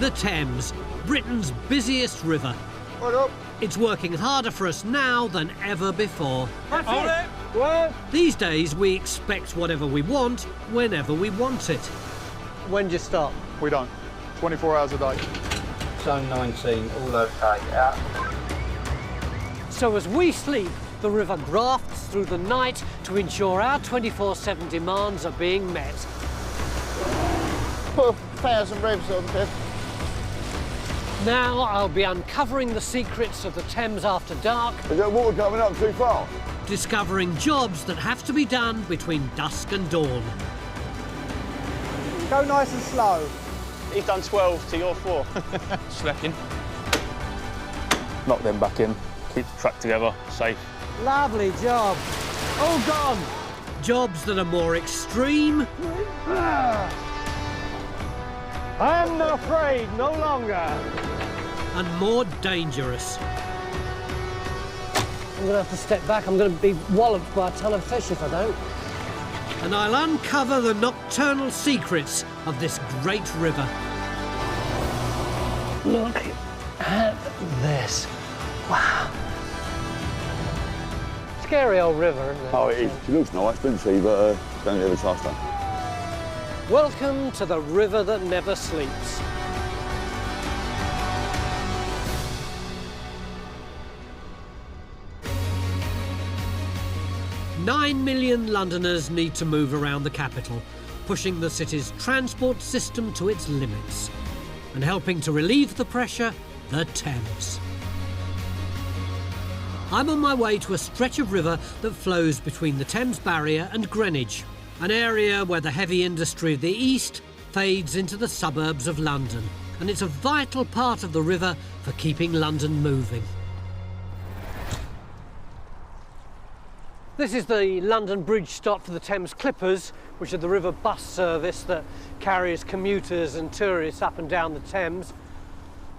The Thames, Britain's busiest river. Right up. It's working harder for us now than ever before. That's it. Well, These days, we expect whatever we want, whenever we want it. when do you stop? We don't. 24 hours a day. Zone 19, all okay, yeah. So as we sleep, the river grafts through the night to ensure our 24/7 demands are being met. Put 1,000 revs on this. Now I'll be uncovering the secrets of the Thames after dark, Is that water coming up too far? discovering jobs that have to be done between dusk and dawn. Go nice and slow. He's done 12 to your 4. Slacking. Knock them back in. Keep the track together, safe. Lovely job. All gone. Jobs that are more extreme I'm not afraid, no longer. and more dangerous. I'm going to have to step back. I'm going to be walloped by a ton of fish if I don't. And I'll uncover the nocturnal secrets of this great river. Look at this. Wow. Scary old river, isn't it? Oh, it is. She looks nice, doesn't she? But don't ever trust her. Welcome to the river that never sleeps. Nine million Londoners need to move around the capital, pushing the city's transport system to its limits. And helping to relieve the pressure, the Thames. I'm on my way to a stretch of river that flows between the Thames Barrier and Greenwich, an area where the heavy industry of the east fades into the suburbs of London, and it's a vital part of the river for keeping London moving. This is the London Bridge stop for the Thames Clippers, which are the river bus service that carries commuters and tourists up and down the Thames.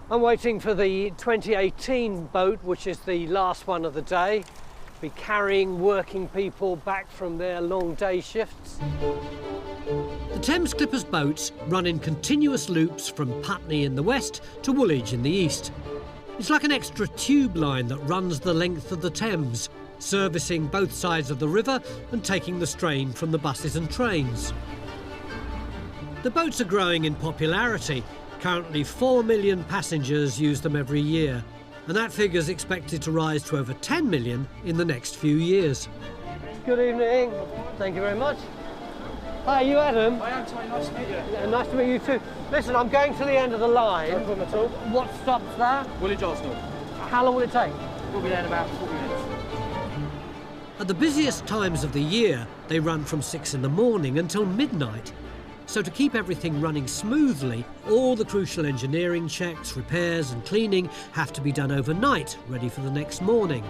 I'm waiting for the 2018 boat, which is the last one of the day, be carrying working people back from their long day shifts. The Thames Clippers boats run in continuous loops from Putney in the west to Woolwich in the east. It's like an extra tube line that runs the length of the Thames, servicing both sides of the river and taking the strain from the buses and trains. The boats are growing in popularity. Currently 4 million passengers use them every year, and that figure's expected to rise to over 10 million in the next few years. Good evening. Thank you very much. Hi, you Adam? I am, Tony. Nice to meet you. Yeah, nice to meet you too. Listen, I'm going to the end of the line. No problem at all. What stops there? Woolwich Arsenal. How long will it take? We'll be there in about 40 minutes. At the busiest times of the year, they run from 6 in the morning until midnight. So to keep everything running smoothly, all the crucial engineering checks, repairs and cleaning have to be done overnight, ready for the next morning.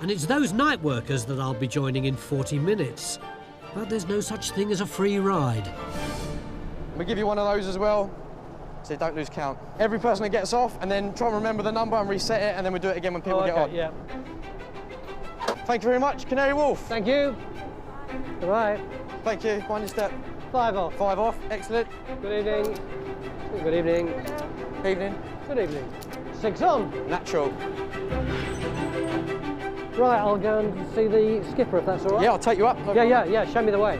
And it's those night workers that I'll be joining in 40 minutes. But there's no such thing as a free ride. We give you one of those as well, so you don't lose count. Every person that gets off, and then try and remember the number and reset it, and then we do it again when people get on. Yeah. Thank you very much, Canary Wharf. Thank you. All right. Thank you. Mind your step. 5 off. 5 off. Excellent. Good evening. Good evening. Evening. Good evening. 6 on. Natural. Right, I'll go and see the skipper if that's all right. Yeah, I'll take you up. No problem. Yeah. Show me the way.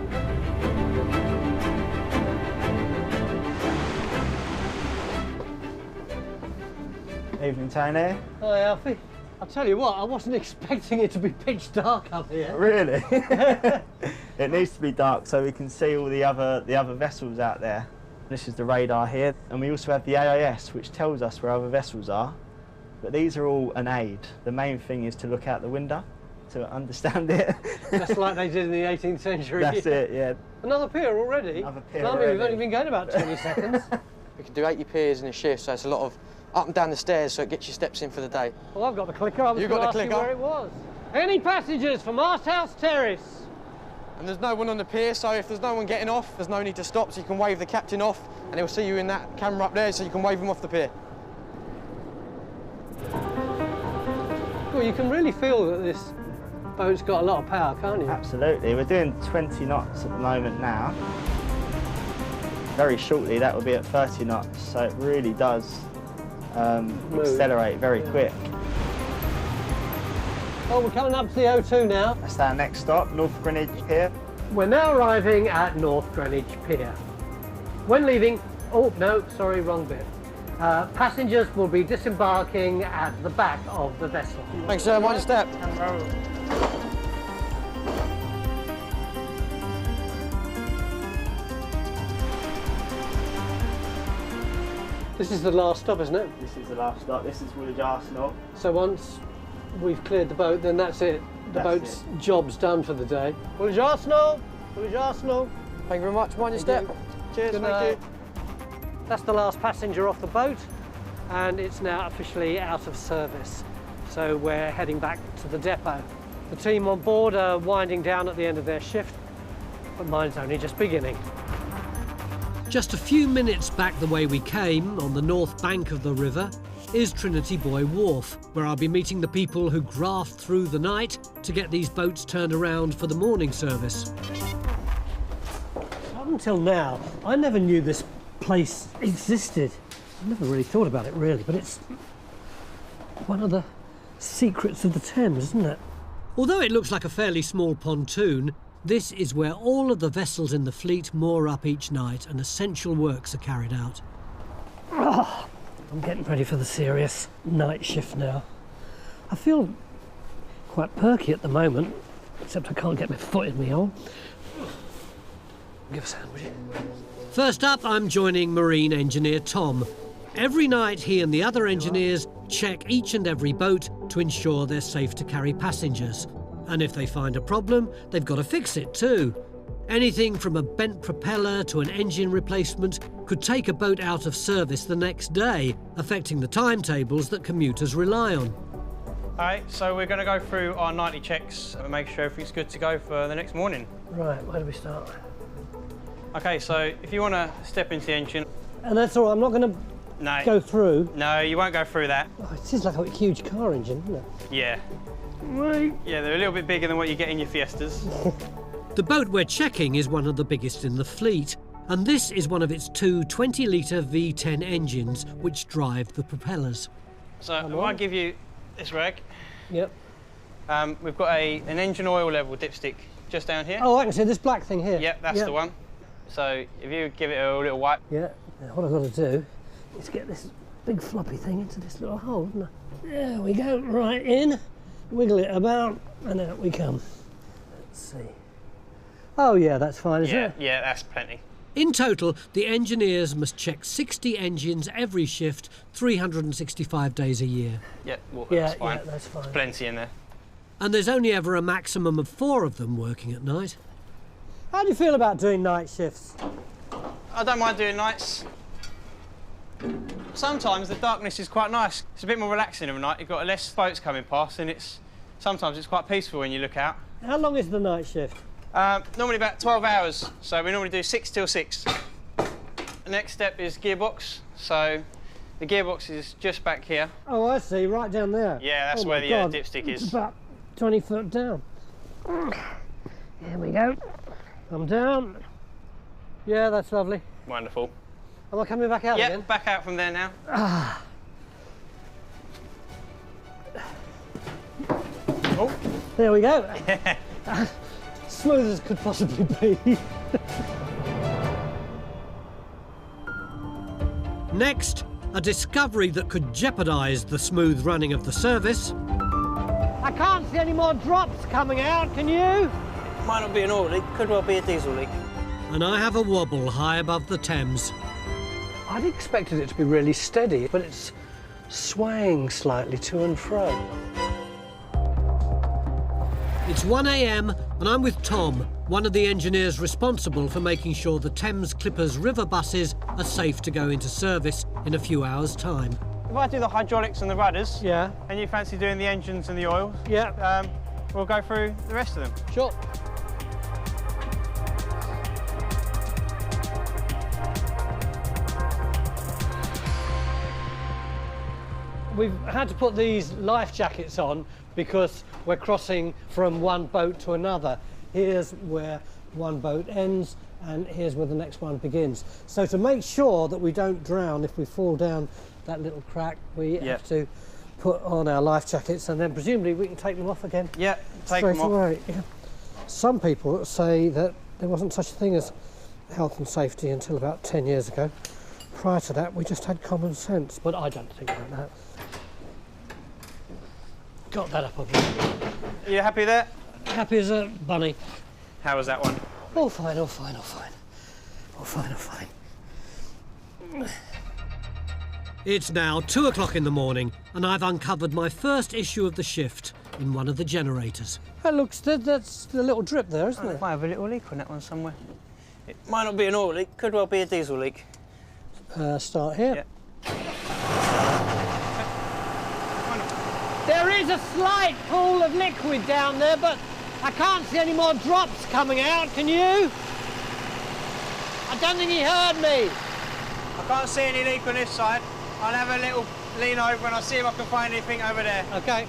Evening, Tony. Hi, Alfie. I'll tell you what, I wasn't expecting it to be pitch dark up here. Really? It needs to be dark so we can see all the other vessels out there. This is the radar here, and we also have the AIS, which tells us where other vessels are. But these are all an aid. The main thing is to look out the window to understand it. Just like they did in the 18th century. That's it, yeah. Another pier already? Another pier Blimey, already. we've only been going about 20 seconds. We can do 80 piers in a shift, so it's a lot of up and down the stairs, so it gets your steps in for the day. Well, I've got the clicker. I was You going to got the ask you clicker? where it was. Any passengers from Arthouse Terrace? And there's no one on the pier, so if there's no one getting off, there's no need to stop, so you can wave the captain off, and he'll see you in that camera up there, so you can wave him off the pier. Well, you can really feel that this boat's got a lot of power, can't you? Absolutely. We're doing 20 knots at the moment now. Very shortly that will be at 30 knots, so it really does accelerate very quick. Oh, we're coming up to the O2 now. That's our next stop, North Greenwich Pier. We're now arriving at North Greenwich Pier. When leaving, oh no, sorry, wrong bit. Passengers will be disembarking at the back of the vessel. Thanks, sir. Mind step. This is the last stop, isn't it? This is the last stop. This is Woolwich Arsenal. So once we've cleared the boat, then that's it. The boat's job's done for the day. Woolwich Arsenal! Woolwich Arsenal! Thank you very much. Mind your step. Cheers. Good Thank you. That's the last passenger off the boat, and it's now officially out of service. So we're heading back to the depot. The team on board are winding down at the end of their shift, but mine's only just beginning. Just a few minutes back the way we came, on the north bank of the river, is Trinity Buoy Wharf, where I'll be meeting the people who graft through the night to get these boats turned around for the morning service. Up until now, I never knew this place existed. I never really thought about it, really, but it's one of the secrets of the Thames, isn't it? Although it looks like a fairly small pontoon, this is where all of the vessels in the fleet moor up each night and essential works are carried out. Oh, I'm getting ready for the serious night shift now. I feel quite perky at the moment, except I can't get my foot in the hole. Give us a hand, would you? First up, I'm joining marine engineer Tom. Every night he and the other engineers check each and every boat to ensure they're safe to carry passengers. And if they find a problem, they've got to fix it too. Anything from a bent propeller to an engine replacement could take a boat out of service the next day, affecting the timetables that commuters rely on. Alright, so we're going to go through our nightly checks and make sure everything's good to go for the next morning. Right, where do we start? Okay, so if you want to step into the engine... And that's all, I'm not going to go through. No, you won't go through that. Oh, it is like a huge car engine, isn't it? Yeah. Right. Yeah, they're a little bit bigger than what you get in your Fiestas. The boat we're checking is one of the biggest in the fleet, and this is one of its two 20-litre V10 engines which drive the propellers. So I might give you this rag. Yep. We've got an engine oil level dipstick just down here. Oh, I can see this black thing here. Yep, that's the one. So if you give it a little wipe. Yeah. Now what I've got to do is get this big floppy thing into this little hole, isn't it? There we go, right in. Wiggle it about, and out we come. Let's see. Oh yeah, that's fine, isn't it? Yeah, that's plenty. In total, the engineers must check 60 engines every shift, 365 days a year. Yeah, well, that's fine. Yeah, that's fine. There's plenty in there. And there's only ever a maximum of 4 of them working at night. How do you feel about doing night shifts? I don't mind doing nights. Sometimes the darkness is quite nice. It's a bit more relaxing of a night. You've got less boats coming past, and sometimes it's quite peaceful when you look out. How long is the night shift? Normally about 12 hours. So we normally do 6 till 6. The next step is gearbox. So the gearbox is just back here. Oh, I see, right down there. Yeah, that's where the dipstick is. It's about 20 foot down. Here we go. I'm down. Yeah, that's lovely. Wonderful. Am I coming back out again? Yeah, back out from there now. Oh. There we go. Smooth as could possibly be. Next, a discovery that could jeopardise the smooth running of the service. I can't see any more drops coming out, can you? Might not be an oil leak, could well be a diesel leak. And I have a wobble high above the Thames. I'd expected it to be really steady, but it's swaying slightly to and fro. It's 1 a.m. and I'm with Tom, one of the engineers responsible for making sure the Thames Clippers river buses are safe to go into service in a few hours' time. If I do the hydraulics and the rudders, Yeah. and you fancy doing the engines and the oils, Yeah. we'll go through the rest of them. Sure. We've had to put these life jackets on because we're crossing from one boat to another. Here's where one boat ends and here's where the next one begins. So to make sure that we don't drown if we fall down that little crack, we have to put on our life jackets, and then presumably we can take them off again. Yeah, take them off. Away. Yeah. Some people say that there wasn't such a thing as health and safety until about 10 years ago. Prior to that, we just had common sense, but I don't think like that. Got that up, obviously. Are you happy there? Happy as a bunny. How was that one? All fine, all fine, all fine. All fine, all fine. It's now 2 o'clock in the morning, and I've uncovered my first issue of the shift in one of the generators. That looks, that's the little drip there, isn't it? Might have a little leak on that one somewhere. It might not be an oil leak, could well be a diesel leak. Start here. Yeah. There is a slight pool of liquid down there, but I can't see any more drops coming out, can you? I don't think he heard me. I can't see any leak on this side. I'll have a little lean over and I'll see if I can find anything over there. OK.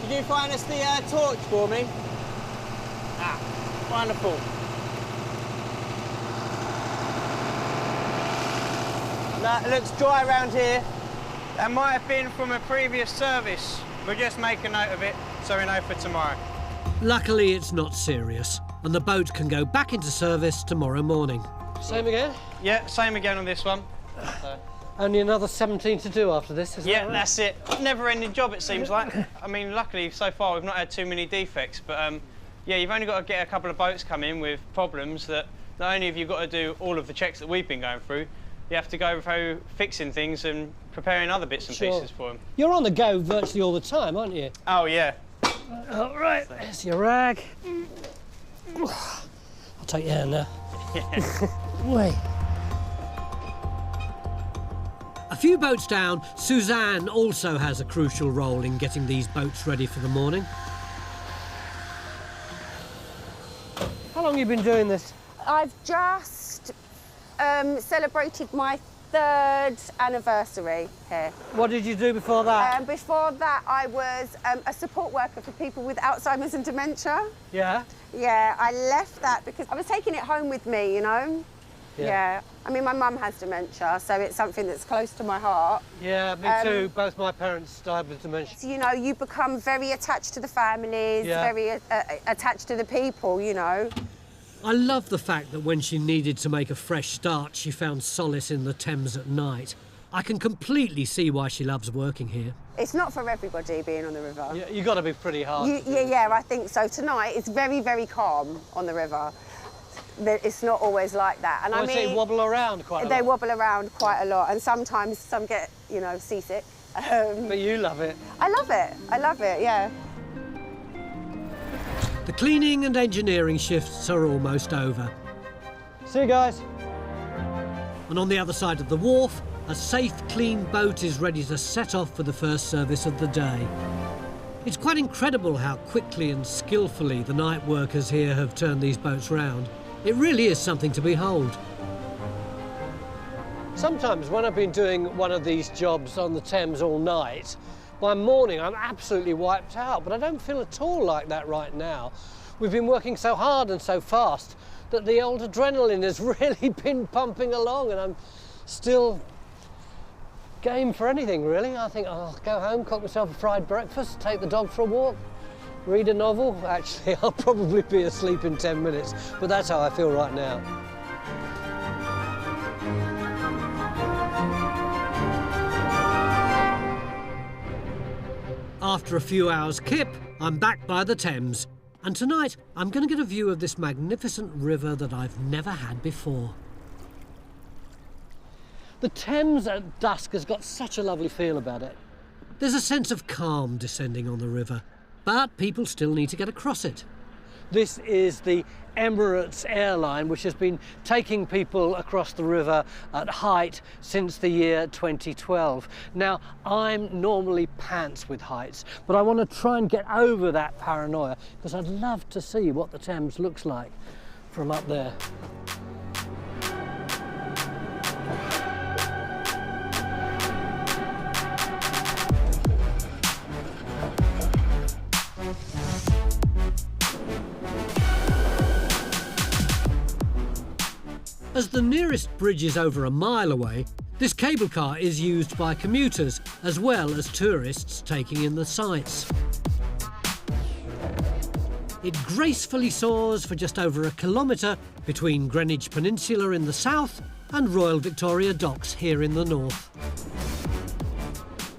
Could you find us the torch for me? Ah, wonderful. That looks dry around here. That might have been from a previous service. We'll just make a note of it so we know for tomorrow. Luckily, it's not serious, and the boat can go back into service tomorrow morning. Same again? Yeah, same again on this one. Only another 17 to do after this, isn't it? Yeah, that's it. Never-ending job, it seems like. I mean, luckily, so far, we've not had too many defects, but, yeah, you've only got to get a couple of boats come in with problems that not only have you got to do all of the checks that we've been going through, you have to go through fixing things and preparing other bits and pieces for them. You're on the go virtually all the time, aren't you? Oh, yeah. All right, there's your rag. I'll take your hand now. Wait. A few boats down, Suzanne also has a crucial role in getting these boats ready for the morning. How long have you been doing this? I've just celebrated my 3rd anniversary here. What did you do before that? Before that, I was a support worker for people with Alzheimer's and dementia. Yeah? Yeah, I left that because I was taking it home with me, you know? Yeah. I mean, my mum has dementia, so it's something that's close to my heart. Yeah, me too. Both my parents died with dementia. So, you know, you become very attached to the families, very attached to the people, you know. I love the fact that when she needed to make a fresh start, she found solace in the Thames at night. I can completely see why she loves working here. It's not for everybody being on the river. Yeah, you've got to be pretty hard. Yeah, I think so. Tonight, it's very, very calm on the river. It's not always like that. And I mean, they wobble around quite a lot. They wobble around quite a lot, and sometimes some get, you know, seasick. But you love it. I love it. I love it, yeah. The cleaning and engineering shifts are almost over. See you guys. And on the other side of the wharf, a safe, clean boat is ready to set off for the first service of the day. It's quite incredible how quickly and skillfully the night workers here have turned these boats round. It really is something to behold. Sometimes when I've been doing one of these jobs on the Thames all night, by morning I'm absolutely wiped out, but I don't feel at all like that right now. We've been working so hard and so fast that the old adrenaline has really been pumping along, and I'm still game for anything, really. I think I'll go home, cook myself a fried breakfast, take the dog for a walk, read a novel. Actually, I'll probably be asleep in 10 minutes, but that's how I feel right now. After a few hours kip, I'm back by the Thames. And tonight, I'm going to get a view of this magnificent river that I've never had before. The Thames at dusk has got such a lovely feel about it. There's a sense of calm descending on the river, but people still need to get across it. This is the Emirates Air Line, which has been taking people across the river at height since the year 2012. Now, I'm normally pants with heights, but I want to try and get over that paranoia because I'd love to see what the Thames looks like from up there. As the nearest bridge is over a mile away, this cable car is used by commuters as well as tourists taking in the sights. It gracefully soars for just over a kilometre between Greenwich Peninsula in the south and Royal Victoria Docks here in the north.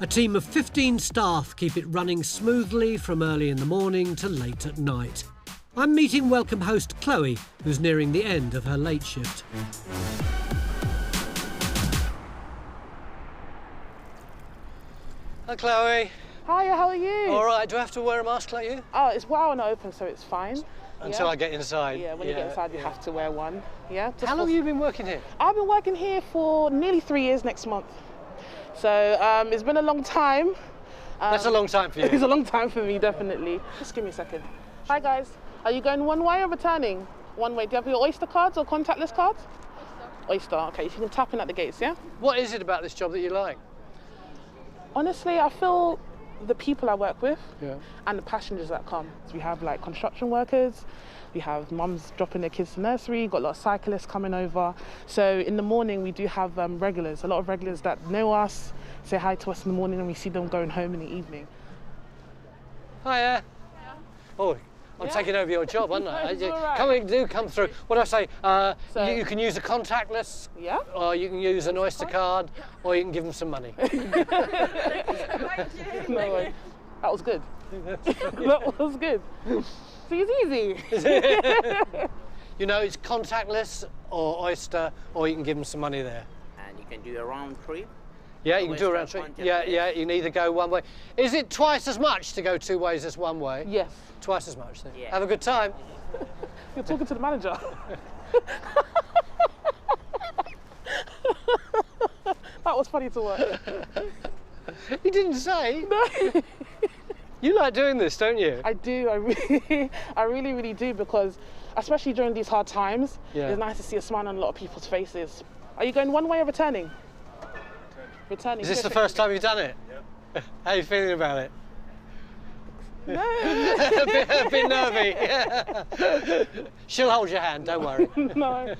A team of 15 staff keep it running smoothly from early in the morning to late at night. I'm meeting welcome host Chloe, who's nearing the end of her late shift. Hi Chloe. Hiya, how are you? All right, do I have to wear a mask like you? Oh, it's well and open, so it's fine. Until I get inside? Yeah, when you get inside, you have to wear one. Yeah. How long have you been working here? I've been working here for nearly 3 years next month. So it's been a long time. That's a long time for you. It's a long time for me, definitely. Just give me a second. Hi guys, are you going one way or returning? One way. Do you have your Oyster cards or contactless cards? Oyster, okay, you can tap in at the gates, yeah? What is it about this job that you like? Honestly, I feel the people I work with and the passengers that come. So we have like construction workers, we have mums dropping their kids to nursery, got a lot of cyclists coming over. So in the morning we do have regulars, a lot of regulars that know us, say hi to us in the morning, and we see them going home in the evening. Hiya. Oh, I'm taking over your job, aren't I? Right. Come through. What do I say? You can use a contactless, or you can use an Oyster card, or you can give them some money. No way. That was good. That was good. See, it's easy. You know, it's contactless or Oyster, or you can give them some money there. And you can do a round trip. Yeah, you can do a round trip. Yeah, you can either go one way. Is it twice as much to go two ways as one way? Yes. Twice as much then. Yeah. Have a good time. You're talking to the manager. That was funny to watch. You didn't say. No. You like doing this, don't you? I do. I really do, because especially during these hard times, it's nice to see a smile on a lot of people's faces. Are you going one way or returning? Returning. Is this the first time you've done it? Yeah. How are you feeling about it? No. a bit nervy. Yeah. She'll hold your hand, don't worry. No.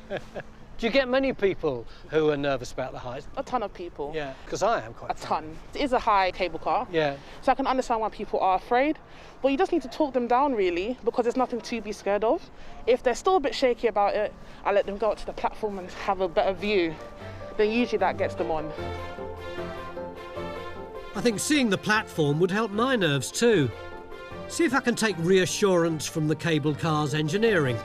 Do you get many people who are nervous about the height? A ton of people. Yeah, because I am quite. A ton. It is a high cable car. Yeah. So I can understand why people are afraid, but you just need to talk them down really, because there's nothing to be scared of. If they're still a bit shaky about it, I let them go up to the platform and have a better view. Then usually that gets them on. I think seeing the platform would help my nerves too. See if I can take reassurance from the cable car's engineering.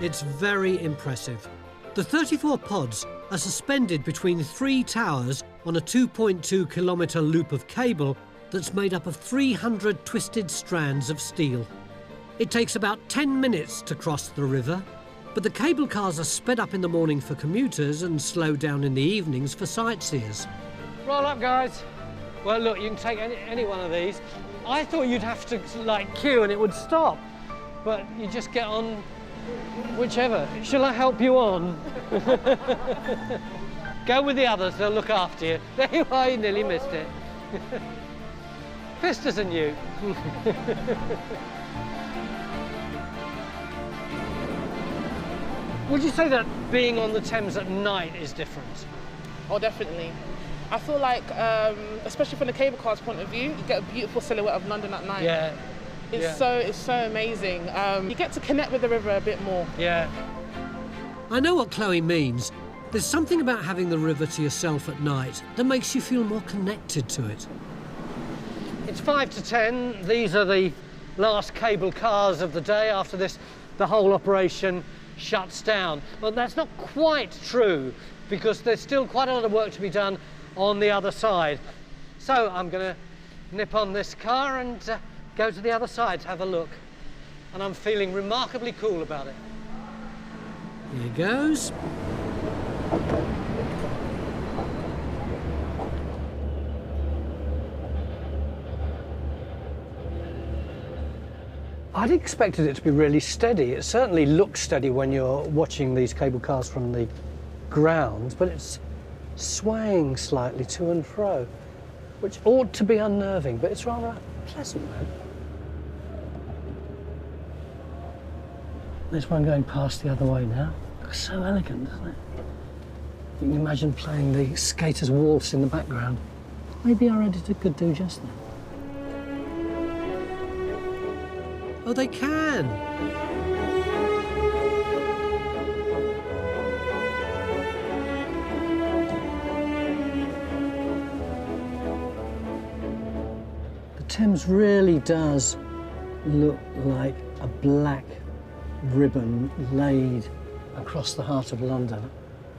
It's very impressive. The 34 pods are suspended between 3 towers on a 2.2 kilometre loop of cable that's made up of 300 twisted strands of steel. It takes about 10 minutes to cross the river, but the cable cars are sped up in the morning for commuters and slowed down in the evenings for sightseers. Roll up, guys. Well, look, you can take any one of these. I thought you'd have to, like, queue and it would stop, but you just get on whichever. Shall I help you on? Go with the others, they'll look after you. There you are, you nearly missed it. Pistas and you. Would you say that being on the Thames at night is different? Oh, definitely. I feel like, especially from the cable car's point of view, you get a beautiful silhouette of London at night. Yeah. It's so amazing. You get to connect with the river a bit more. Yeah. I know what Chloe means. There's something about having the river to yourself at night that makes you feel more connected to it. It's 5 to 10. These are the last cable cars of the day. After this, the whole operation shuts down. Well, that's not quite true, because there's still quite a lot of work to be done on the other side. So I'm going to nip on this car and go to the other side to have a look. And I'm feeling remarkably cool about it. Here goes. I'd expected it to be really steady. It certainly looks steady when you're watching these cable cars from the ground, but it's swaying slightly to and fro, which ought to be unnerving, but it's rather pleasant, man. There's one going past the other way now. Looks so elegant, doesn't it? You can imagine playing the Skater's Waltz in the background. Maybe our editor could do just that. Oh, they can! The Thames really does look like a black ribbon laid across the heart of London,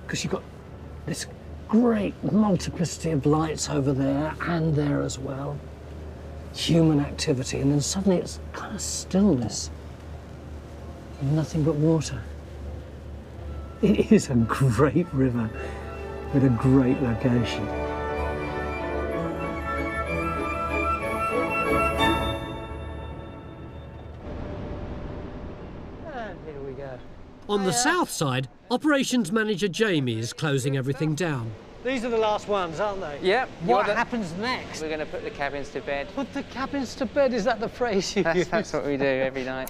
because you've got this great multiplicity of lights over there and there as well. Human activity, and then suddenly it's kind of stillness. Nothing but water. It is a great river with a great location. And here we go. On the south side, operations manager Jamie is closing everything down. These are the last ones, aren't they? Yep. What happens next? We're going to put the cabins to bed. Put the cabins to bed, is that the phrase you use? That's what we do every night.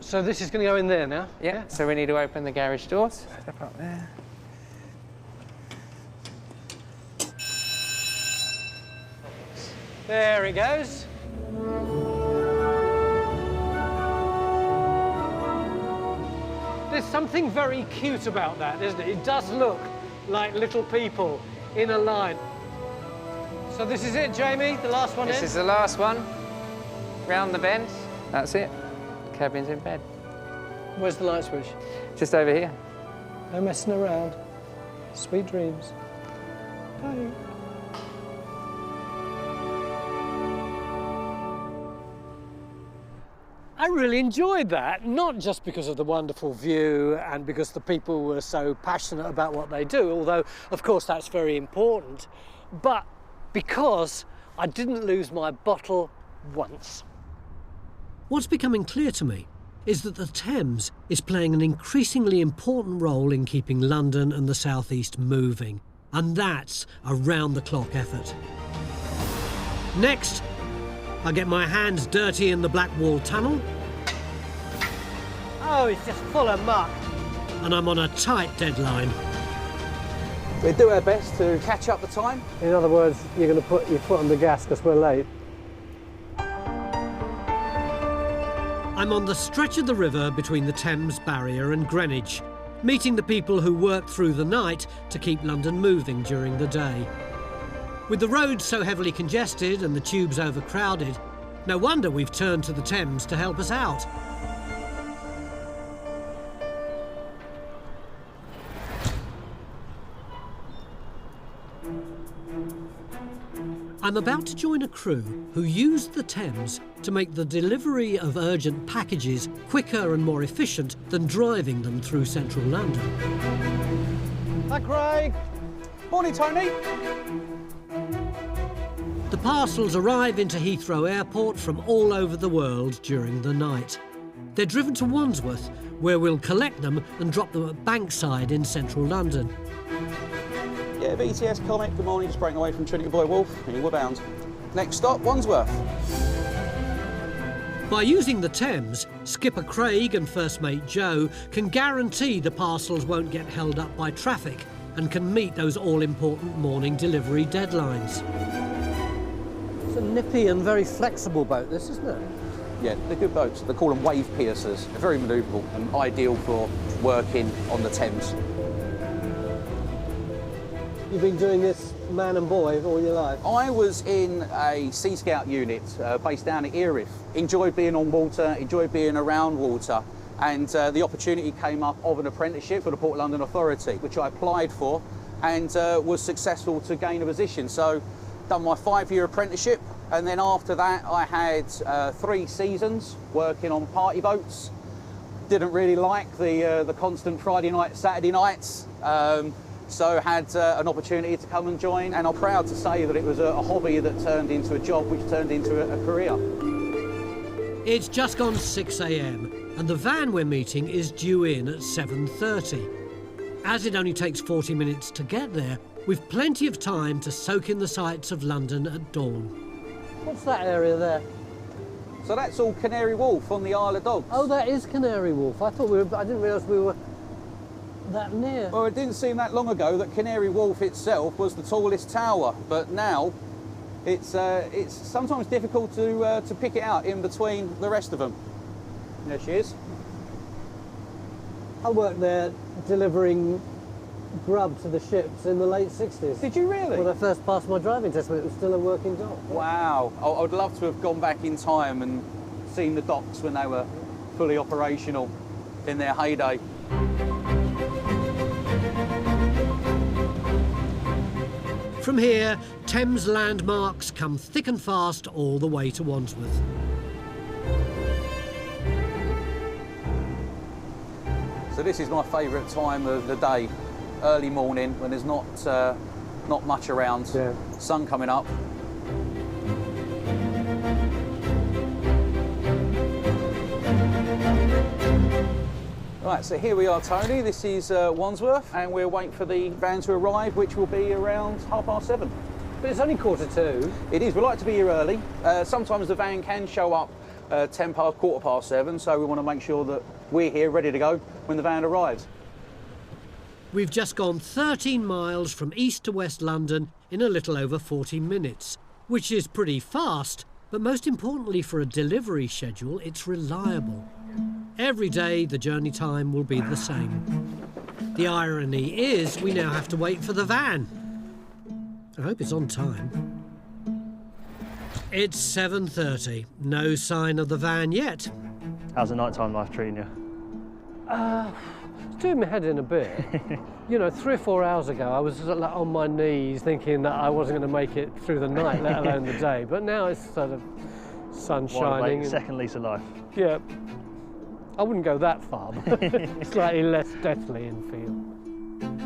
So this is going to go in there now? Yep. Yeah. So we need to open the garage doors. Step up there. There it goes. There's something very cute about that, isn't it? It does look like little people in a line. So this is it, Jamie, the last one in? This is the last one. Round the bend. That's it. Cabin's in bed. Where's the light switch? Just over here. No messing around. Sweet dreams. Bye. I really enjoyed that, not just because of the wonderful view and because the people were so passionate about what they do, although of course that's very important, but because I didn't lose my bottle once. What's becoming clear to me is that the Thames is playing an increasingly important role in keeping London and the South East moving, and that's a round-the-clock effort. Next, I get my hands dirty in the Blackwall Tunnel. Oh, it's just full of muck. And I'm on a tight deadline. We do our best to catch up the time. In other words, you're going to put your foot on the gas because we're late. I'm on the stretch of the river between the Thames Barrier and Greenwich, meeting the people who work through the night to keep London moving during the day. With the roads so heavily congested and the tubes overcrowded, no wonder we've turned to the Thames to help us out. I'm about to join a crew who used the Thames to make the delivery of urgent packages quicker and more efficient than driving them through central London. Hi, Craig. Morning, Tony. The parcels arrive into Heathrow Airport from all over the world during the night. They're driven to Wandsworth, where we'll collect them and drop them at Bankside in central London. Yeah, BTS Comet, good morning, just breaking away from Trinity Boy Wolf, and we're bound. Next stop, Wandsworth. By using the Thames, Skipper Craig and First Mate Joe can guarantee the parcels won't get held up by traffic and can meet those all-important morning delivery deadlines. It's a nippy and very flexible boat, this, isn't it? Yeah, they're good boats. They call them wave piercers. They're very manoeuvrable and ideal for working on the Thames. You've been doing this man and boy all your life? I was in a Sea Scout unit based down at Erith. Enjoyed being on water, enjoyed being around water, and the opportunity came up of an apprenticeship for the Port London Authority, which I applied for and was successful to gain a position. So, done my 5-year apprenticeship, and then after that I had 3 seasons working on party boats. Didn't really like the constant Friday night, Saturday nights. So had an opportunity to come and join, and I'm proud to say that it was a hobby that turned into a job, which turned into a career. It's just gone 6 a.m. and the van we're meeting is due in at 7:30. As it only takes 40 minutes to get there, we've plenty of time to soak in the sights of London at dawn. What's that area there? So that's all Canary Wharf on the Isle of Dogs. Oh, that is Canary Wharf. I didn't realise we were that near. Well, it didn't seem that long ago that Canary Wharf itself was the tallest tower, but now it's sometimes difficult to pick it out in between the rest of them. There she is. I worked there delivering grub to the ships in the late 60s. Did you really? When I first passed my driving test, when it was still a working dock. Wow. I would love to have gone back in time and seen the docks when they were fully operational in their heyday. From here, Thames landmarks come thick and fast all the way to Wandsworth. So this is my favourite time of the day, early morning when there's not much around. Yeah. Sun coming up. Right, so here we are, Tony. This is Wandsworth, and we're waiting for the van to arrive, which will be around 7:30. But it's only 2:45. It is. We like to be here early. Sometimes the van can show up 10 past, 7:15, so we want to make sure that we're here ready to go when the van arrives. We've just gone 13 miles from east to west London in a little over 40 minutes, which is pretty fast, but most importantly for a delivery schedule, it's reliable. Every day the journey time will be the same. The irony is we now have to wait for the van. I hope it's on time. It's 7:30. No sign of the van yet. How's the nighttime life treating you? It's doing my head in a bit. You know, 3 or 4 hours ago, I was sort of on my knees thinking that I wasn't going to make it through the night, let alone the day. But now it's sort of sun shining. Second lease of life. Yeah. I wouldn't go that far, but slightly less deathly in feel.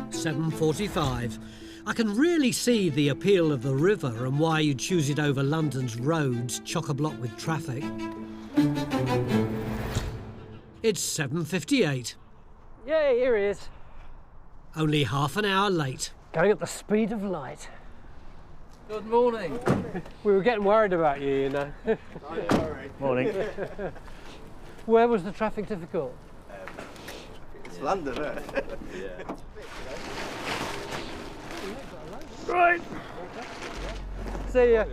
7:45. I can really see the appeal of the river and why you'd choose it over London's roads, chock-a-block with traffic. It's 7:58. Yay, here he is. Only half an hour late. Going at the speed of light. Good morning. We were getting worried about you, you know. Morning. Where was the traffic difficult? It's London, isn't it? Yeah. Right. See ya.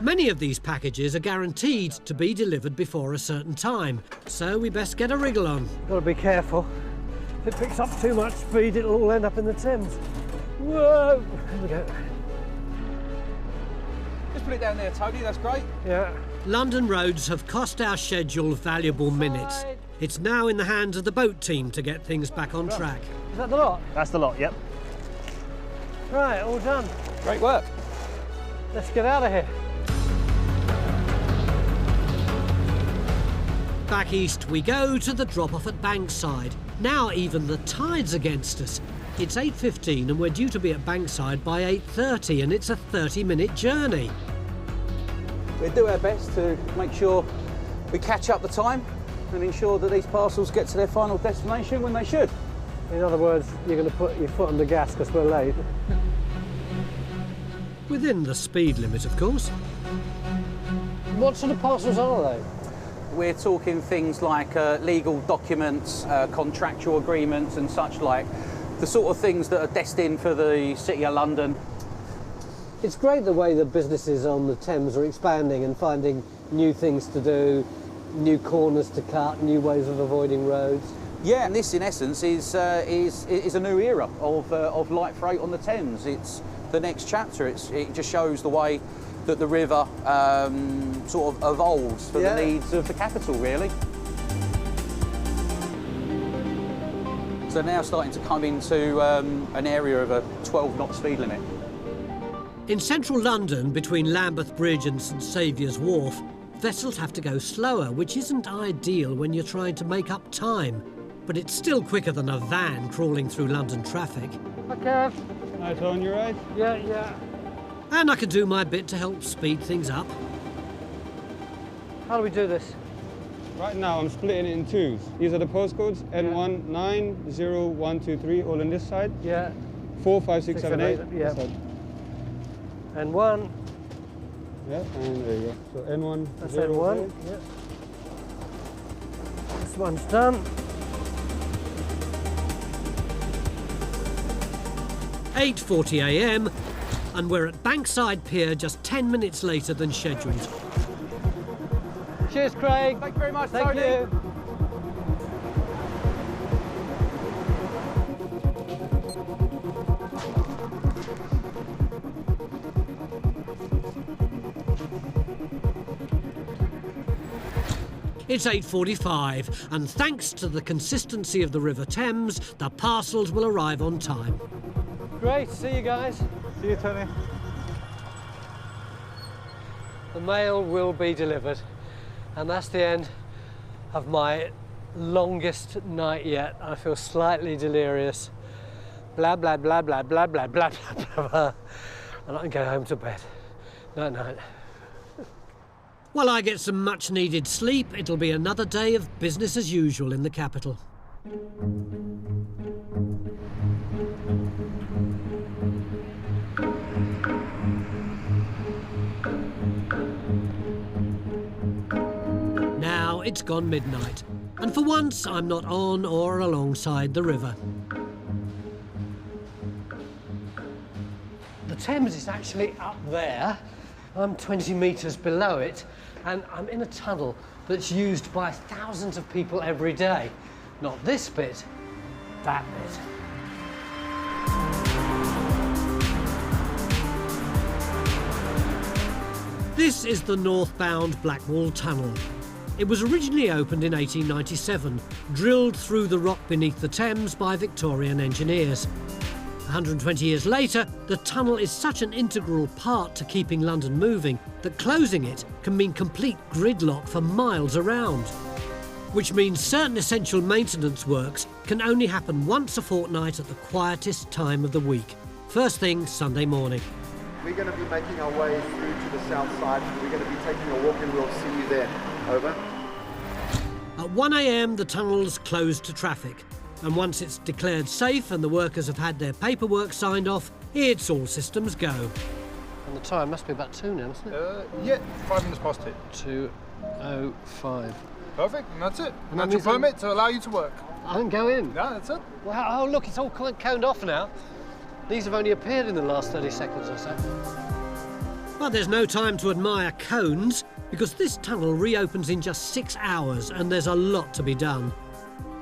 Many of these packages are guaranteed to be delivered before a certain time, so we best get a wriggle on. Got to be careful. If it picks up too much speed, it'll all end up in the Thames. Whoa! Here we go. Just put it down there, Tony. That's great. Yeah. London roads have cost our schedule valuable minutes. It's now in the hands of the boat team to get things back on track. Is that the lot? That's the lot, yep. Right, all done. Great work. Let's get out of here. Back east we go to the drop-off at Bankside. Now even the tide's against us. It's 8:15 and we're due to be at Bankside by 8:30 and it's a 30-minute journey. We'll do our best to make sure we catch up the time and ensure that these parcels get to their final destination when they should. In other words, you're going to put your foot on the gas because we're late. Within the speed limit, of course. What sort of parcels are they? We're talking things like legal documents, contractual agreements and such like. The sort of things that are destined for the City of London. It's great the way the businesses on the Thames are expanding and finding new things to do, new corners to cut, new ways of avoiding roads. Yeah, and this in essence is a new era of light freight on the Thames. It's the next chapter. It just shows the way that the river sort of evolves for the needs of the capital, really. So now starting to come into an area of a 12-knot speed limit. In central London, between Lambeth Bridge and St Saviour's Wharf, vessels have to go slower, which isn't ideal when you're trying to make up time. But it's still quicker than a van crawling through London traffic. Okay. Hi, Tony, you right? Yeah. And I can do my bit to help speed things up. How do we do this? Right now, I'm splitting it in twos. These are the postcodes, N1, 9, 0, 1, 2, 3, all on this side. Yeah. 4, 5, 6, 7, 8. Yeah. And 1, Yeah, and there you go. So N1. That's 0, N1. there. Yeah. This one's done. 8:40 a.m. and we're at Bankside Pier just 10 minutes later than scheduled. Cheers, Craig. Thank you very much, Thank Tony. you. It's 8:45, and thanks to the consistency of the River Thames, the parcels will arrive on time. Great, see you guys. See you, Tony. The mail will be delivered, and that's the end of my longest night yet. I feel slightly delirious. Blah, blah, blah, blah, blah, blah, blah, blah, blah. And I can go home to bed. Night, night. While I get some much-needed sleep, it'll be another day of business as usual in the capital. Now it's gone midnight, and for once I'm not on or alongside the river. The Thames is actually up there. I'm 20 metres below it, and I'm in a tunnel that's used by thousands of people every day. Not this bit, that bit. This is the northbound Blackwall Tunnel. It was originally opened in 1897, drilled through the rock beneath the Thames by Victorian engineers. 120 years later, the tunnel is such an integral part to keeping London moving that closing it can mean complete gridlock for miles around. Which means certain essential maintenance works can only happen once a fortnight at the quietest time of the week. First thing, Sunday morning. We're going to be making our way through to the south side. We're going to be taking a walk and we'll see you there. Over. At 1 a.m, the tunnel's closed to traffic. And once it's declared safe and the workers have had their paperwork signed off, it's all systems go. And the time must be about 2 now, mustn't it? Yeah, 5 minutes past it. 2:05. Perfect, and that's it. And That's your permit to allow you to work. I can go in. Yeah, that's it. Wow, oh look, it's all coned off now. These have only appeared in the last 30 seconds or so. But there's no time to admire cones, because this tunnel reopens in just 6 hours and there's a lot to be done.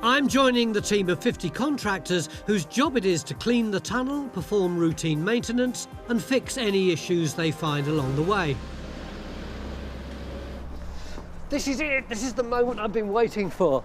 I'm joining the team of 50 contractors whose job it is to clean the tunnel, perform routine maintenance and fix any issues they find along the way. This is it. This is the moment I've been waiting for.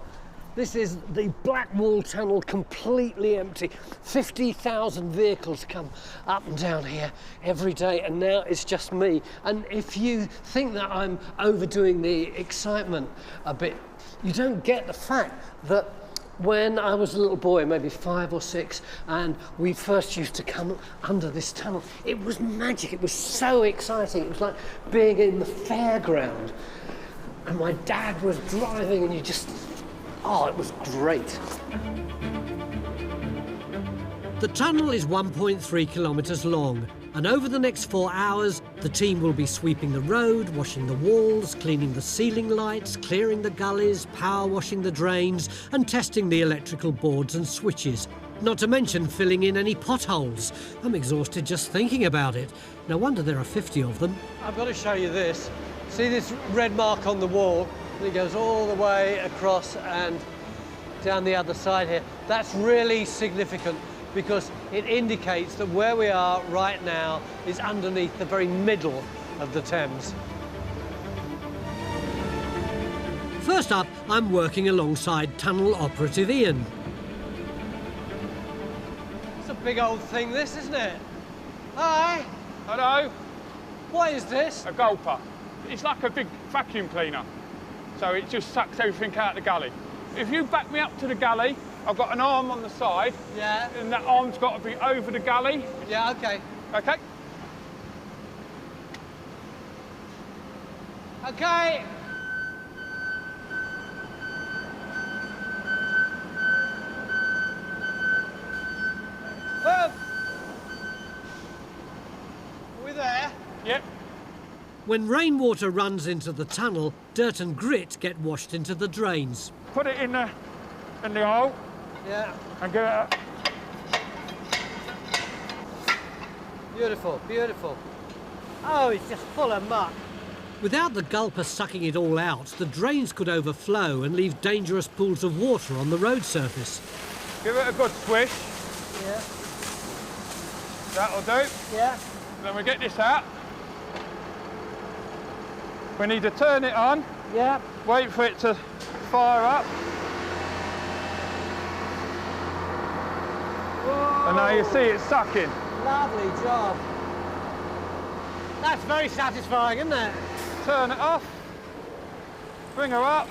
This is the Blackwall Tunnel completely empty. 50,000 vehicles come up and down here every day, and now it's just me. And if you think that I'm overdoing the excitement a bit, you don't get the fact that when I was a little boy, maybe 5 or 6, and we first used to come under this tunnel, it was magic. It was so exciting. It was like being in the fairground. And my dad was driving, and you just, oh, it was great. The tunnel is 1.3 kilometres long, and over the next 4 hours, the team will be sweeping the road, washing the walls, cleaning the ceiling lights, clearing the gullies, power washing the drains, and testing the electrical boards and switches. Not to mention filling in any potholes. I'm exhausted just thinking about it. No wonder there are 50 of them. I've got to show you this. See this red mark on the wall? It goes all the way across and down the other side here. That's really significant because it indicates that where we are right now is underneath the very middle of the Thames. First up, I'm working alongside tunnel operative Ian. It's a big old thing, this, isn't it? Hi. Hello. What is this? A gulper. It's like a big vacuum cleaner. So it just sucks everything out of the gully. If you back me up to the gully, I've got an arm on the side. Yeah. And that arm's got to be over the gully. Yeah, okay. Okay. Okay. Are we there? Yep. When rainwater runs into the tunnel, dirt and grit get washed into the drains. Put it in the hole. Yeah. And give it a... Beautiful, beautiful. Oh, it's just full of muck. Without the gulper sucking it all out, the drains could overflow and leave dangerous pools of water on the road surface. Give it a good swish. Yeah. That'll do. Yeah. Then we get this out. We need to turn it on. Yeah. Wait for it to fire up. Whoa. And now you see it sucking. Lovely job. That's very satisfying, isn't it? Turn it off. Bring her up.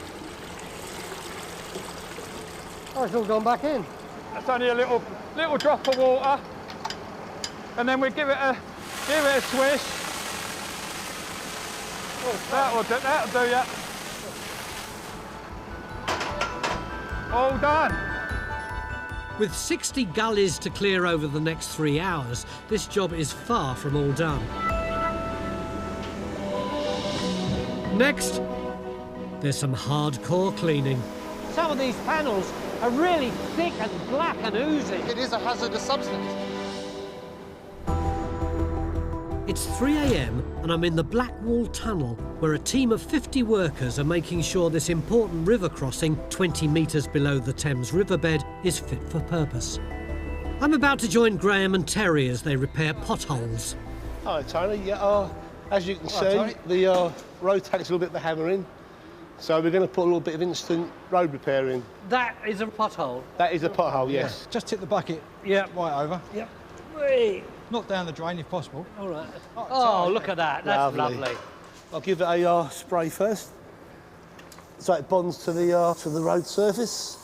Oh, it's all gone back in. That's only a little drop of water. And then we give it a swish. That'll do ya. All done. With 60 gullies to clear over the next 3 hours, this job is far from all done. Next, there's some hardcore cleaning. Some of these panels are really thick and black and oozy. It is a hazardous substance. It's 3 a.m. and I'm in the Blackwall Tunnel, where a team of 50 workers are making sure this important river crossing, 20 metres below the Thames riverbed, is fit for purpose. I'm about to join Graham and Terry as they repair potholes. Hi, Tony. Yeah, as you can see, the road takes a little bit of a hammering, so we're going to put a little bit of instant road repair in. That is a pothole? That is a pothole, yes. Just tip the bucket right over. Yep. Whee. Not down the drain if possible. All right. Oh, look at that. That's lovely. I'll give it a spray first, so it bonds to the road surface.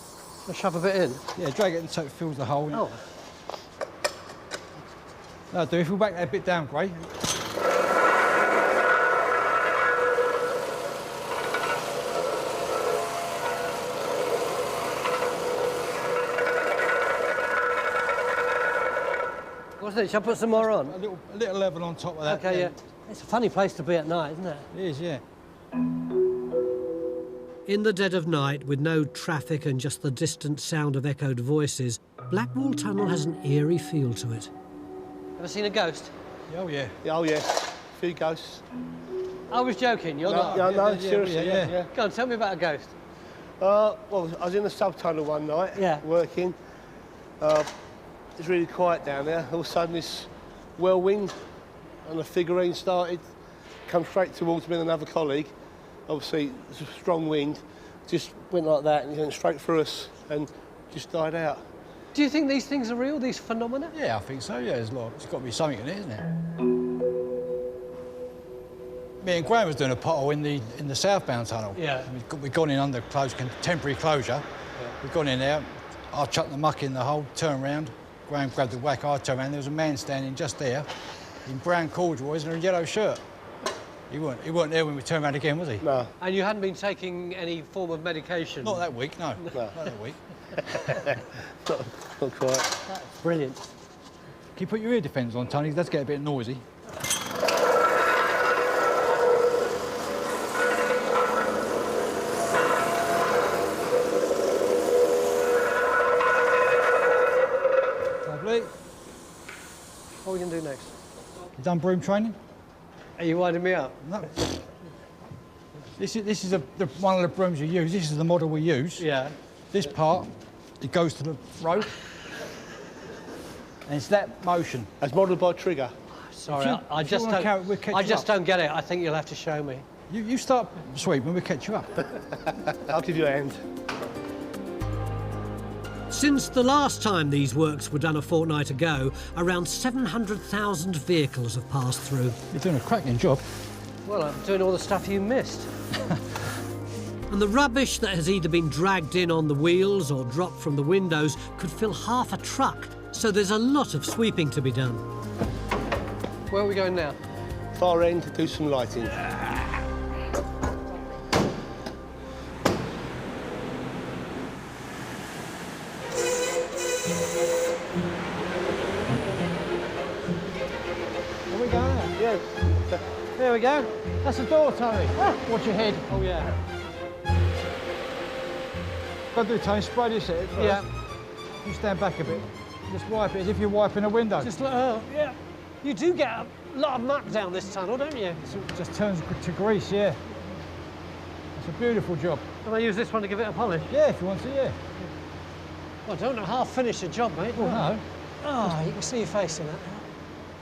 I'll shove a bit in? Yeah, drag it so it fills the hole. Oh. That'll do. If we back that a bit down, Gray. What's this? Shall I put some more on? A little level on top of that. Okay, yeah. It's a funny place to be at night, isn't it? It is, yeah. In the dead of night, with no traffic and just the distant sound of echoed voices, Blackwall Tunnel has an eerie feel to it. Ever seen a ghost? Oh, yeah. Oh, yes. A few ghosts. I was joking, you're not? Yeah, no, seriously, yeah. Go on, tell me about a ghost. Well, I was in a sub-tunnel one night, working. It's really quiet down there. All of a sudden, this whirlwind and a figurine started, come straight towards me and another colleague. Obviously, it's a strong wind. Just went like that and went straight through us and just died out. Do you think these things are real, these phenomena? Yeah, I think so, yeah. There's got to be something in it, isn't there? Me and Graham was doing a pothole in the southbound tunnel. Yeah. We'd gone in under temporary closure. Yeah. We'd gone in there. I chucked the muck in the hole, turned round. Graham grabbed the whack, I turned around. There was a man standing just there in brown corduroys and a yellow shirt. He weren't there when we turned around again, was he? No. And you hadn't been taking any form of medication? Not that week, no. Not that week. not quite. That's brilliant. Can you put your ear defence on, Tony? It does get a bit noisy. Lovely. What are we going to do next? You done broom training? Are you winding me up? No. This is one of the brooms you use. This is the model we use. Yeah. This part, it goes to the road. And it's that motion. As modelled by Trigger. Sorry, I just don't get it. I think you'll have to show me. You start sweeping, we'll catch you up. I'll give you a hand. Since the last time these works were done a fortnight ago, around 700,000 vehicles have passed through. You're doing a cracking job. Well, I'm doing all the stuff you missed. And the rubbish that has either been dragged in on the wheels or dropped from the windows could fill half a truck, so there's a lot of sweeping to be done. Where are we going now? Far end to do some lighting. There we go. That's a door, Tony. Watch your head. Oh, yeah. Got to do, Tony, spray this at it first. Yeah. You stand back a bit. Just wipe it as if you're wiping a window. Just like, oh, yeah. You do get a lot of muck down this tunnel, don't you? It just turns to grease, yeah. It's a beautiful job. Can I use this one to give it a polish? Yeah, if you want to, yeah. Well, I don't know how to finish a job, mate. Well, no. Oh, you can see your face in that.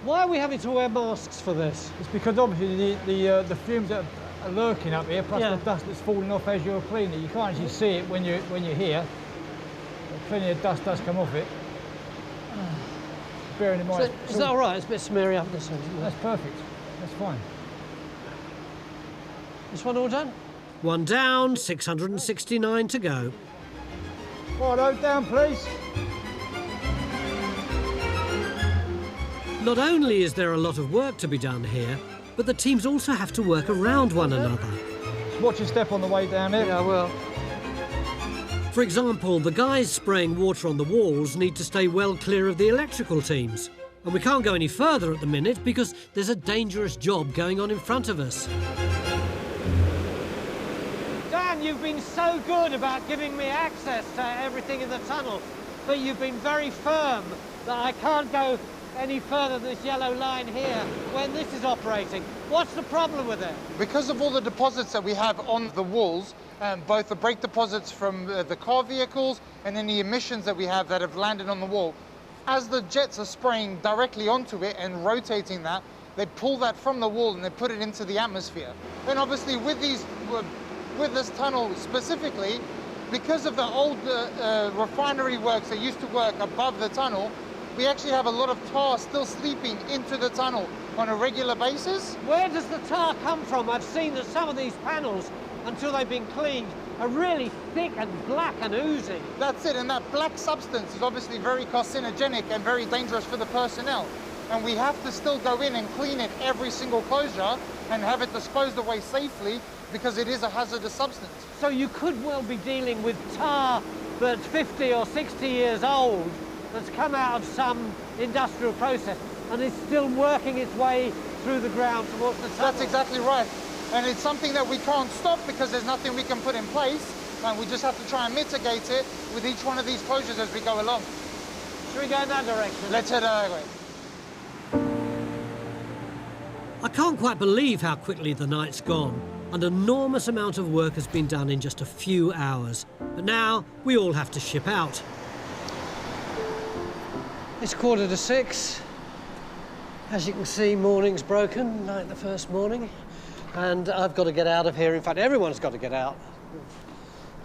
Why are we having to wear masks for this? It's because obviously the fumes that are lurking up here, plus the dust that's falling off as you're cleaning. You can't actually see it when you're here. Plenty of dust does come off it. Bearing in mind. Is that all right? It's a bit smeary up this one, isn't it? That's perfect. That's fine. This one all done? One down, 669 to go. Righto, down, please. Not only is there a lot of work to be done here, but the teams also have to work around one another. Just watch your step on the way down here. Yeah, I will. For example, the guys spraying water on the walls need to stay well clear of the electrical teams. And we can't go any further at the minute because there's a dangerous job going on in front of us. Dan, you've been so good about giving me access to everything in the tunnel, but you've been very firm that I can't go any further than this yellow line here when this is operating. What's the problem with it? Because of all the deposits that we have on the walls, both the brake deposits from the car vehicles and then the emissions that we have that have landed on the wall, as the jets are spraying directly onto it and rotating that, they pull that from the wall and they put it into the atmosphere. And obviously with this tunnel specifically, because of the old refinery works that used to work above the tunnel, we actually have a lot of tar still sleeping into the tunnel on a regular basis. Where does the tar come from? I've seen that some of these panels, until they've been cleaned, are really thick and black and oozy. That's it, and that black substance is obviously very carcinogenic and very dangerous for the personnel. And we have to still go in and clean it every single closure and have it disposed away safely because it is a hazardous substance. So you could well be dealing with tar that's 50 or 60 years old that's come out of some industrial process and is still working its way through the ground towards the tunnel. That's exactly right. And it's something that we can't stop because there's nothing we can put in place, and we just have to try and mitigate it with each one of these closures as we go along. Should we go in that direction? Let's head that way. I can't quite believe how quickly the night's gone. An enormous amount of work has been done in just a few hours. But now we all have to ship out. It's 5:45. As you can see, morning's broken, like the first morning. And I've got to get out of here. In fact, everyone's got to get out.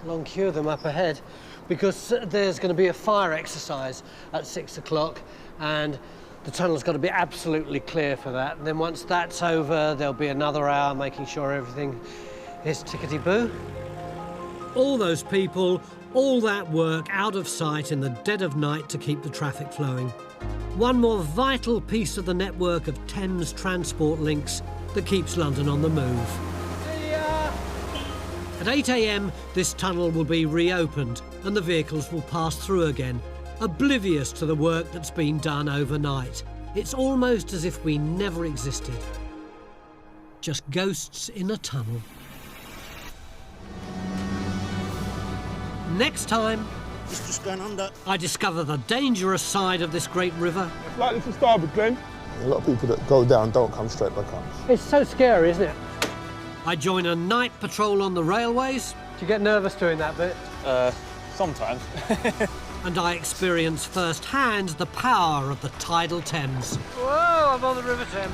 Long queue of them up ahead, because there's going to be a fire exercise at 6 o'clock, and the tunnel's got to be absolutely clear for that. And then once that's over, there'll be another hour making sure everything is tickety-boo. All those people, all that work out of sight in the dead of night to keep the traffic flowing. One more vital piece of the network of Thames transport links that keeps London on the move. See ya! At 8 a.m, this tunnel will be reopened and the vehicles will pass through again, oblivious to the work that's been done overnight. It's almost as if we never existed. Just ghosts in a tunnel. Next time, It's just going under. I discover the dangerous side of this great river. It's like this to starboard, Glenn. A lot of people that go down don't come straight back up. It's so scary, isn't it? I join a night patrol on the railways. Do you get nervous doing that bit? Sometimes. And I experience firsthand the power of the tidal Thames. Whoa, I'm on the River Thames.